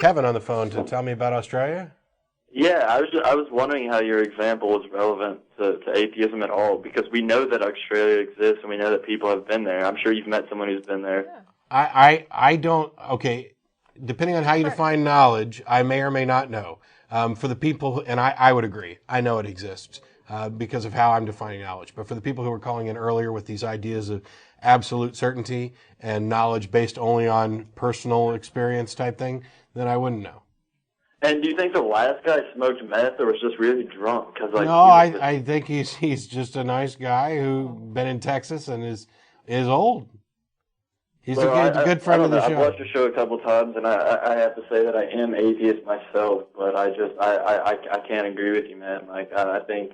Kevin on the phone to tell me about Australia. Yeah, I was wondering how your example was relevant to atheism at all, because we know that Australia exists and we know that people have been there. I'm sure you've met someone who's been there. Yeah. I don't, okay, depending on how you define knowledge, I may or may not know. For the people, and I would agree, I know it exists because of how I'm defining knowledge. But for the people who were calling in earlier with these ideas of absolute certainty and knowledge based only on personal experience type thing, then I wouldn't know. And do you think the last guy smoked meth or was just really drunk? Cause, like, No, I think he's just a nice guy who been in Texas and is old. He's a good friend of the show. I've watched your show a couple times, and I have to say that I am atheist myself, but I can't agree with you, man. Like, I think...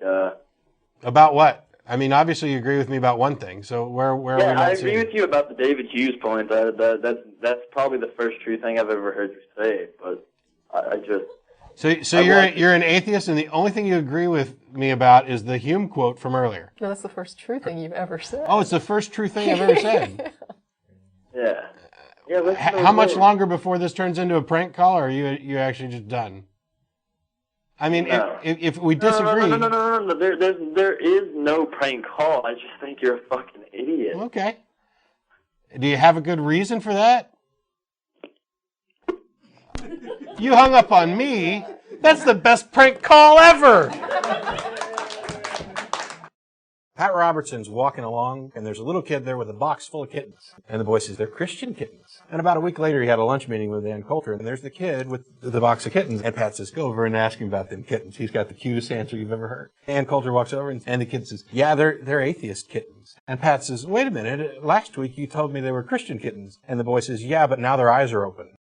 About what? I mean, obviously you agree with me about one thing, so where are we not I seeing? agree with you about the David Hughes point. That's probably the first true thing I've ever heard you say, but I just... So you're an atheist, and the only thing you agree with me about is the Hume quote from earlier. No, that's the first true thing you've ever said. Oh, it's the first true thing I've ever said. Yeah. How much longer before this turns into a prank call, or are you actually just done? I mean, no. if we disagree... No. There is no prank call. I just think you're a fucking idiot. Okay. Do you have a good reason for that? You hung up on me. That's the best prank call ever. Pat Robertson's walking along, and there's a little kid there with a box full of kittens. And the boy says, they're Christian kittens. And about a week later, he had a lunch meeting with Ann Coulter, and there's the kid with the box of kittens. And Pat says, go over and ask him about them kittens. He's got the cutest answer you've ever heard. Ann Coulter walks over, and the kid says, yeah, they're atheist kittens. And Pat says, wait a minute, last week you told me they were Christian kittens. And the boy says, yeah, but now their eyes are open.